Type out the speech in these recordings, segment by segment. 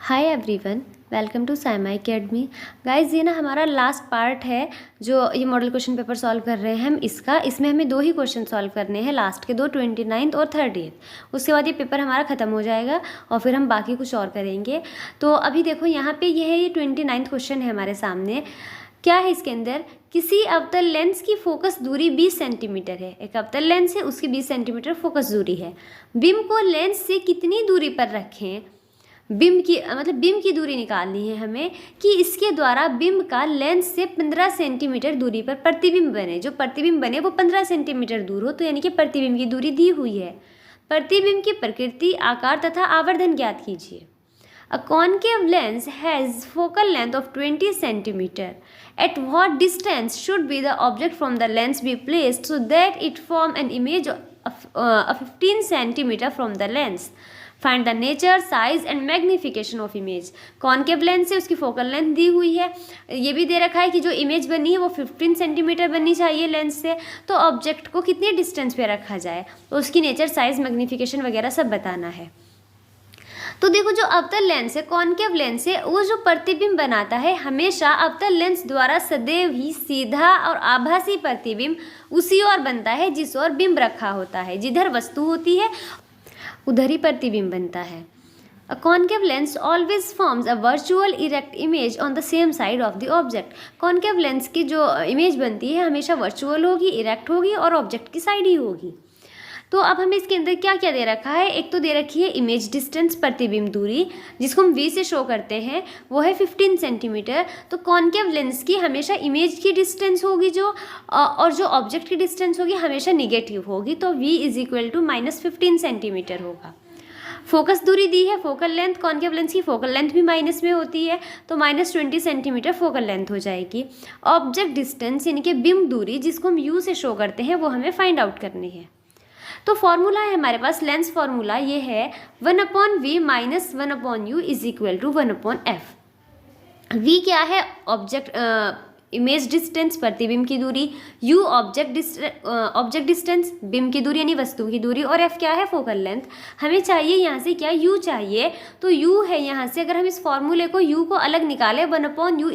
Hi everyone, welcome to Saima academy. Guys, ये ना हमारा लास्ट पार्ट है जो ये मॉडल क्वेश्चन पेपर सॉल्व कर रहे हैं हम इसमें हमें 2 ही क्वेश्चन सॉल्व करने हैं, लास्ट के 2, 29th और 30th। उसके बाद ये पेपर हमारा ख़त्म हो जाएगा और फिर हम बाकी कुछ और करेंगे। तो अभी देखो यहाँ पे ये 29th क्वेश्चन है हमारे सामने। क्या है इसके अंदर? किसी अवतल लेंस की फोकस दूरी 20 सेंटीमीटर है। एक अवतल लेंस है, उसकी 20 सेंटीमीटर फोकस दूरी है। बिंब को लेंस से कितनी दूरी पर रखें? बिंब की दूरी निकालनी है हमें कि इसके द्वारा बिंब का लेंस से 15 सेंटीमीटर दूरी पर प्रतिबिंब बने। जो प्रतिबिंब बने वो 15 सेंटीमीटर दूर हो, तो यानी कि प्रतिबिंब की दूरी दी हुई है। प्रतिबिंब की प्रकृति, आकार तथा आवर्धन ज्ञात कीजिए। A concave lens has focal length of 20 centimeter. At what distance should be the object from the lens be placed so that it form an image of 15 centimeter from the lens? Find the nature, size and magnification of image. Concave lens है, उसकी focal length दी हुई है। ये भी दे रखा है कि जो इमेज बनी है वो 15 सेंटीमीटर बननी चाहिए लेंस से। तो ऑब्जेक्ट को कितनी डिस्टेंस पे रखा जाए, तो उसकी नेचर, साइज, मैग्नीफिकेशन वगैरह सब बताना है। तो देखो, जो अवतल लेंस है, कॉन्केव लेंस है, वो जो प्रतिबिंब बनाता है हमेशा अवतल लेंस द्वारा सदैव ही सीधा और आभासी प्रतिबिंब उसी ओर बनता है जिस ओर बिंब रखा होता है। जिधर वस्तु होती है उधर ही प्रतिबिंब बनता है। A concave lens always forms a virtual erect image on the same side of the object. Concave lens की जो इमेज बनती है हमेशा वर्चुअल होगी, इरेक्ट होगी और ऑब्जेक्ट की साइड ही होगी। तो अब हमें इसके अंदर क्या क्या दे रखा है? एक तो दे रखी है इमेज डिस्टेंस, प्रतिबिंब दूरी, जिसको हम v से शो करते हैं, वो है 15 सेंटीमीटर। तो कॉन्केव लेंस की हमेशा इमेज की डिस्टेंस होगी जो, और जो ऑब्जेक्ट की डिस्टेंस होगी हमेशा निगेटिव होगी, तो v = -15 सेंटीमीटर होगा। फोकस दूरी दी है, फोकल लेंथ, कॉन्केव लेंस की फोकल लेंथ भी माइनस में होती है, तो -20 सेंटीमीटर फोकल लेंथ हो जाएगी। ऑब्जेक्ट डिस्टेंस यानी कि बिंब दूरी, जिसको हम u से शो करते हैं, वो हमें फाइंड आउट करनी है। तो फॉर्मूला है हमारे पास, लेंस फॉर्मूला ये है 1/v - 1/u = 1/f। v क्या है? ऑब्जेक्ट इमेज डिस्टेंस, प्रतिबिंब की दूरी, u ऑब्जेक्ट डिस्टेंस, बिंब की दूरी यानी वस्तु की दूरी, और f क्या है? Focal length. हमें चाहिए यहाँ से क्या? u चाहिए। तो u है यहाँ से, अगर हम इस फॉर्मूले को u को अलग निकालें, 1/u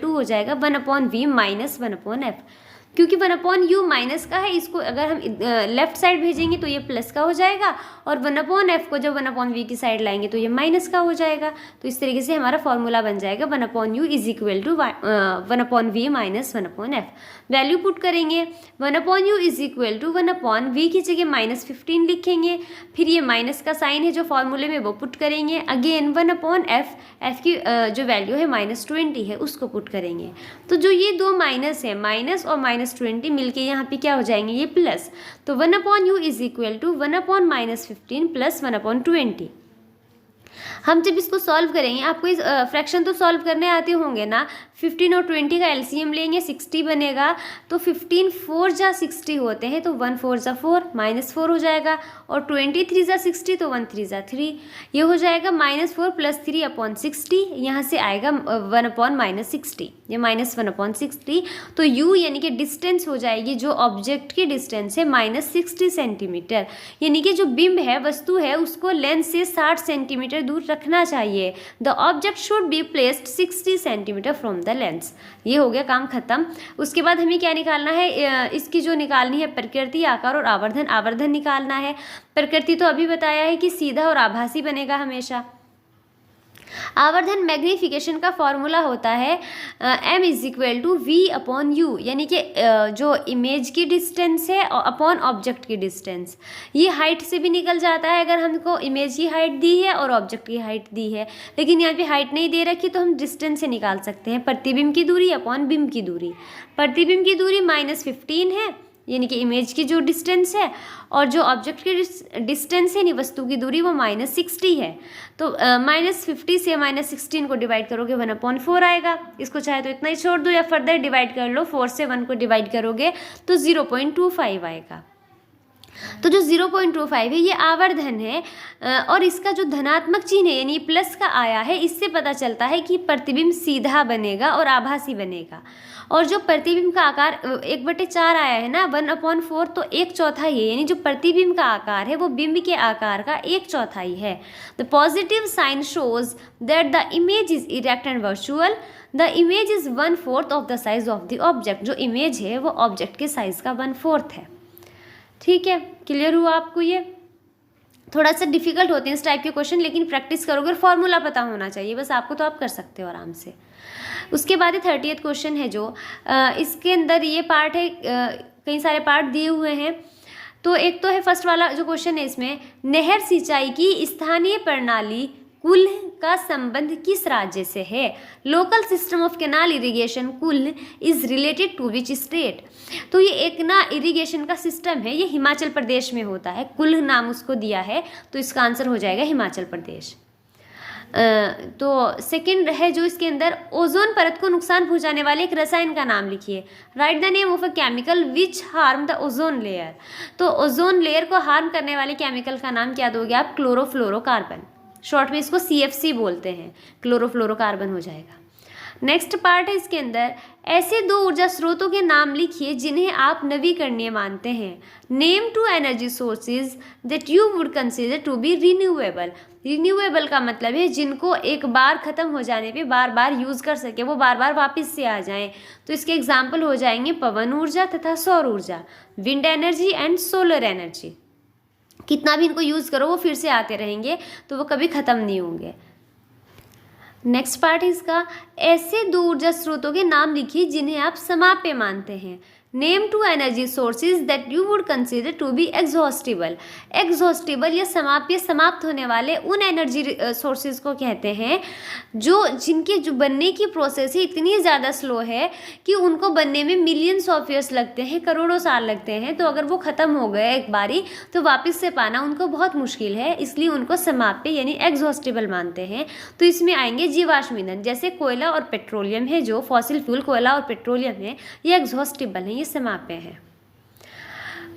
= हो जाएगा 1/v - 1/f। क्योंकि 1/u माइनस का है, इसको अगर हम लेफ्ट साइड भेजेंगे तो ये प्लस का हो जाएगा, और 1/f को जब 1/v की साइड लाएंगे तो ये माइनस का हो जाएगा। तो इस तरीके से हमारा फॉर्मूला बन जाएगा 1/u = 1/v - 1/f। Value put करेंगे, 1/u = 1/v की जगह -15 लिखेंगे, फिर ये माइनस का साइन है जो फॉर्मूले में वो पुट करेंगे। अगेन 1/f, f की जो वैल्यू है -20 है, उसको पुट करेंगे। तो जो ये दो माइनस है, माइनस और -20 मिलके यहाँ पे क्या हो जाएंगे? ये प्लस। तो 1/u = 1/-15 + 1/20। हम जब इसको सॉल्व करेंगे, आपको इस फ्रैक्शन तो सॉल्व करने आते होंगे ना। 15 और 20 का एलसीएम लेंगे, 60 बनेगा। तो 15 4 जा 60 होते हैं, तो 1 4 जा 4, -4 हो जाएगा, और 23 जा 60, तो 1 3 जा 3। ये हो जाएगा -4 + 3/60। यहाँ से आएगा 1/-60, ये -1/60। तो u यानी कि डिस्टेंस हो जाएगी, जो ऑब्जेक्ट की डिस्टेंस है, -60 सेंटीमीटर। यानी कि जो बिंब है, वस्तु है, उसको लेंस से 60 सेंटीमीटर दूर रखना चाहिए। The object should be placed 60 centimetre from the lens. ये हो गया काम खत्म। उसके बाद हमें क्या निकालना है? इसकी जो निकालनी है प्रकृति, आकार और आवर्धन। आवर्धन निकालना है। प्रकृति तो अभी बताया है कि सीधा और आभासी बनेगा हमेशा। आवर्धन, मैग्नीफिकेशन का फॉर्मूला होता है m = v/u, यानी कि जो इमेज की डिस्टेंस है अपॉन ऑब्जेक्ट की डिस्टेंस। ये हाइट से भी निकल जाता है अगर हमको इमेज की हाइट दी है और ऑब्जेक्ट की हाइट दी है, लेकिन यहाँ पे हाइट नहीं दे रखी, तो हम डिस्टेंस से निकाल सकते हैं। प्रतिबिंब की दूरी अपॉन बिंब की दूरी। प्रतिबिंब की दूरी -15 है, यानी कि इमेज की जो डिस्टेंस है, और जो ऑब्जेक्ट की डिस्टेंस है यानी वस्तु की दूरी, वो -60 है। तो -50 से -16 को डिवाइड करोगे 1/4 आएगा। इसको चाहे तो इतना ही छोड़ दो या फर्दर डिवाइड कर लो, 4 से 1 को डिवाइड करोगे तो 0.25 आएगा। तो जो 0.25 है ये आवर्धन है और इसका जो धनात्मक चिन्ह है यानी प्लस का आया है, इससे पता चलता है कि प्रतिबिंब सीधा बनेगा और आभासी बनेगा। और जो प्रतिबिंब का आकार 1/4 आया है ना, 1/4, तो 1/4 है, यानी जो प्रतिबिंब का आकार है वो बिंब के आकार का 1/4 है। The positive sign shows that the image is erect and virtual. The image is 1/4 of the size of the object. जो इमेज है वो ऑब्जेक्ट के साइज का 1/4 है। ठीक है, क्लियर हुआ आपको? ये थोड़ा सा डिफिकल्ट होते हैं इस टाइप के क्वेश्चन, लेकिन प्रैक्टिस करोगे और फॉर्मूला पता होना चाहिए बस आपको, तो आप कर सकते हो आराम से। उसके बाद 30th क्वेश्चन है जो इसके अंदर ये पार्ट है, कई सारे पार्ट दिए हुए हैं। तो एक तो है फर्स्ट वाला जो क्वेश्चन है, इसमें नहर सिंचाई की स्थानीय प्रणाली कुल का संबंध किस राज्य से है? Local system of canal irrigation kuhl is related to which state? तो ये एक ना इरिगेशन का सिस्टम है, ये हिमाचल प्रदेश में होता है, कुल नाम उसको दिया है, तो इसका आंसर हो जाएगा हिमाचल प्रदेश। तो सेकंड है जो इसके अंदर, ओजोन परत को नुकसान पहुंचाने वाले एक रसायन का नाम लिखिए। Right the name of a chemical which harm the ozone layer. तो ओजोन लेयर को हार्म करने वाले केमिकल का नाम क्या दोगे आप? क्लोरोफ्लोरोकार्बन, शॉर्ट में इसको CFC बोलते हैं, क्लोरोफ्लोरोकार्बन हो जाएगा। नेक्स्ट पार्ट है इसके अंदर, ऐसे 2 ऊर्जा स्रोतों के नाम लिखिए जिन्हें आप नवीकरणीय मानते हैं। Name 2 energy sources that you would consider to be renewable. Renewable का मतलब है जिनको एक बार ख़त्म हो जाने पे बार बार यूज़ कर सके, वो बार बार वापस से आ जाएं। तो इसके एग्जाम्पल हो जाएंगे पवन ऊर्जा तथा सौर ऊर्जा, wind energy and solar energy. कितना भी इनको यूज़ करो वो फिर से आते रहेंगे, तो वो कभी ख़त्म नहीं होंगे। नेक्स्ट पार्ट है इसका, ऐसे 2 ऊर्जा स्रोतों के नाम लिखिए जिन्हें आप समाप्य मानते हैं। Name 2 energy sources that you would consider to be exhaustible. Exhaustible या समाप्य, समाप्त होने वाले उन एनर्जी सोर्सेज को कहते हैं जिनके जो बनने की प्रोसेस है इतनी ज़्यादा स्लो है कि उनको बनने में मिलियंस ऑफ ईयर्स लगते हैं, करोड़ों साल लगते हैं। तो अगर वो ख़त्म हो गए एक बारी तो वापस से पाना उनको बहुत मुश्किल है, इसलिए उनको समाप्य यानी एग्जॉस्टिबल मानते हैं। तो इसमें आएंगे जीवाश्म ईंधन, जैसे कोयला और पेट्रोलियम है, जो फॉसिल फ्यूल कोयला और पेट्रोलियम है, ये एग्जॉस्टिबल है, समाप्य है।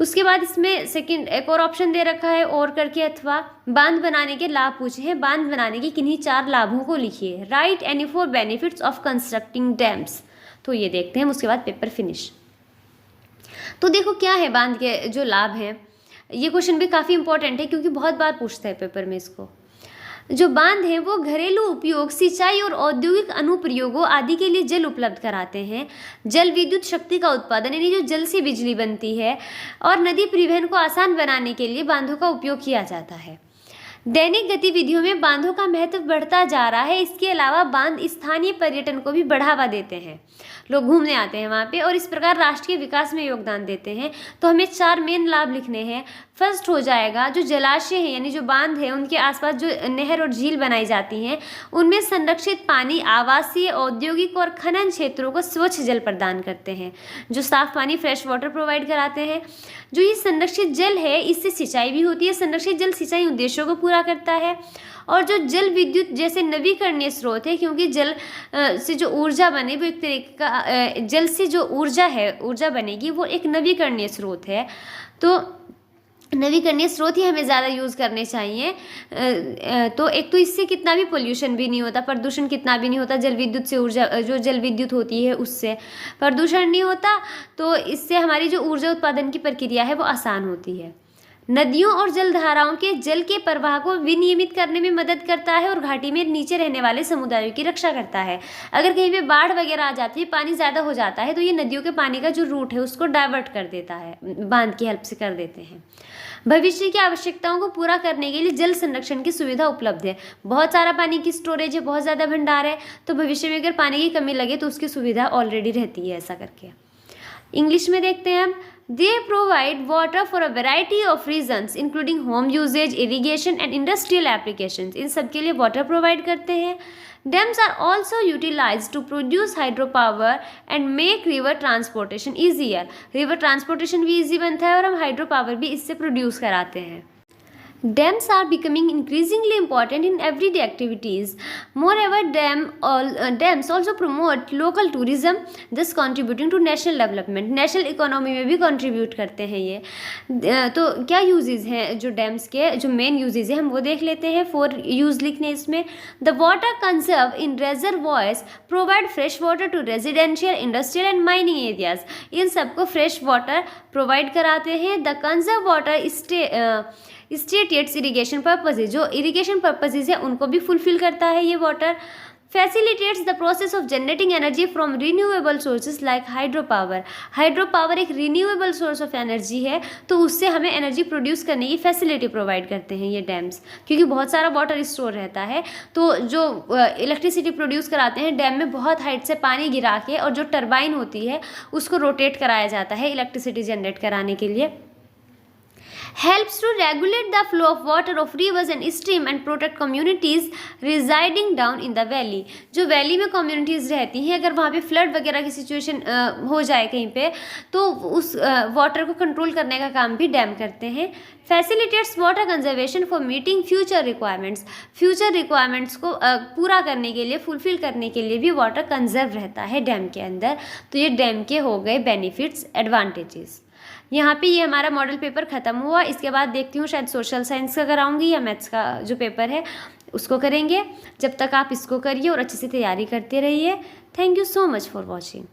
उसके बाद इसमें सेकंड एक और ऑप्शन दे रखा है, और करके अथवा बांध बनाने के लाभ पूछे हैं। बांध बनाने के किन्हीं 4 लाभों को लिखिए। Right any 4 benefits of constructing dams. तो ये देखते हैं, उसके बाद पेपर फिनिश। तो देखो क्या है बांध के जो लाभ हैं, ये क्वेश्चन भी काफ़ी इंपॉर्टेंट है क्योंकि बहुत बार पूछता है पेपर में इसको। जो बांध हैं वो घरेलू उपयोग, सिंचाई और औद्योगिक अनुप्रयोगों आदि के लिए जल उपलब्ध कराते हैं। जल विद्युत शक्ति का उत्पादन यानी जो जल से बिजली बनती है, और नदी परिवहन को आसान बनाने के लिए बांधों का उपयोग किया जाता है। दैनिक गतिविधियों में बांधों का महत्व बढ़ता जा रहा है। इसके अलावा बांध स्थानीय पर्यटन को भी बढ़ावा देते हैं, लोग घूमने आते हैं वहाँ पे, और इस प्रकार राष्ट्र के विकास में योगदान देते हैं। तो हमें 4 मेन लाभ लिखने हैं। फर्स्ट हो जाएगा जो जलाशय है यानी जो बांध है उनके आसपास जो नहर और झील बनाई जाती हैं, उनमें संरक्षित पानी आवासीय, औद्योगिक और खनन क्षेत्रों को स्वच्छ जल प्रदान करते हैं, जो साफ पानी फ्रेश वाटर प्रोवाइड कराते हैं। जो ये संरक्षित जल है इससे सिंचाई भी होती है, संरक्षित जल सिंचाई उद्देश्यों को पूरा करता है। और जो जल विद्युत जैसे नवीकरणीय स्रोत है, क्योंकि जल से जो ऊर्जा बने वो एक तरीके का, जल से जो ऊर्जा बनेगी वो एक नवीकरणीय स्रोत है। तो नवीकरणीय स्रोत ही हमें ज़्यादा यूज़ करने चाहिए। तो एक तो इससे कितना भी पोल्यूशन भी नहीं होता, प्रदूषण कितना भी नहीं होता। जल विद्युत से ऊर्जा, जो जल विद्युत होती है उससे प्रदूषण नहीं होता, तो इससे हमारी जो ऊर्जा उत्पादन की प्रक्रिया है वो आसान होती है। नदियों और जलधाराओं के जल के प्रवाह को विनियमित करने में मदद करता है और घाटी में नीचे रहने वाले समुदायों की रक्षा करता है। अगर कहीं पे बाढ़ वगैरह आ जाती है, पानी ज़्यादा हो जाता है, तो ये नदियों के पानी का जो रूट है उसको डाइवर्ट कर देता है, बांध की हेल्प से कर देते हैं। भविष्य की आवश्यकताओं को पूरा करने के लिए जल संरक्षण की सुविधा उपलब्ध है। बहुत सारा पानी की स्टोरेज है, बहुत ज़्यादा भंडार है, तो भविष्य में अगर पानी की कमी लगे तो उसकी सुविधा ऑलरेडी रहती है। ऐसा करके इंग्लिश में देखते हैं हम। They provide water for a variety of reasons, including home usage, irrigation and industrial applications. इन सब के लिए water provide करते हैं। Dams are also utilized to produce hydropower and make river transportation easier. River transportation भी easy बनता है और हम hydropower भी इससे produce कराते हैं। Dams are becoming increasingly important in everyday activities. Moreover, dams also promote local tourism, thus contributing to national development. National economy में भी कंट्रीब्यूट करते हैं ये। तो क्या यूजेस हैं जो डैम्स के, जो मेन यूजेस हैं हम वो देख लेते हैं। 4 यूज लिखने इसमें। The water conserve in reservoirs provide fresh water to residential, industrial and mining areas. इन सबको फ्रेश वाटर प्रोवाइड कराते हैं। The conserve water states irrigation purposes, जो इरीगेशन पर्पजेज है उनको भी फुलफिल करता है ये water. Facilitates the process of generating energy from renewable sources like hydro power. Hydro power एक रिन्यूएबल सोर्स ऑफ एनर्जी है, तो उससे हमें एनर्जी प्रोड्यूस करने की फैसिलिटी प्रोवाइड करते हैं ये डैम्स, क्योंकि बहुत सारा वाटर स्टोर रहता है। तो जो इलेक्ट्रिसिटी प्रोड्यूस कराते हैं डैम में बहुत हाइट से पानी गिरा के, और जो टरबाइन होती है उसको रोटेट कराया जाता है इलेक्ट्रिसिटी जनरेट कराने के लिए। helps to regulate the flow of water of rivers and stream and protect communities residing down in the valley। जो वैली में कम्युनिटीज़ रहती हैं, अगर वहाँ पे फ्लड वगैरह की सिचुएशन हो जाए कहीं पे, तो उस वाटर को कंट्रोल करने का काम भी डैम करते हैं। Facilitates water conservation for meeting future requirements. Future requirements को पूरा करने के लिए, फुलफिल करने के लिए भी वाटर कंजर्व रहता है डैम के अंदर। तो ये डैम के हो गए बेनिफिट्स, एडवांटेजेस। यहाँ पे ये हमारा मॉडल पेपर ख़त्म हुआ। इसके बाद देखती हूँ शायद सोशल साइंस का कराऊंगी या मैथ्स का जो पेपर है उसको करेंगे। जब तक आप इसको करिए और अच्छे से तैयारी करते रहिए। Thank you so much for watching.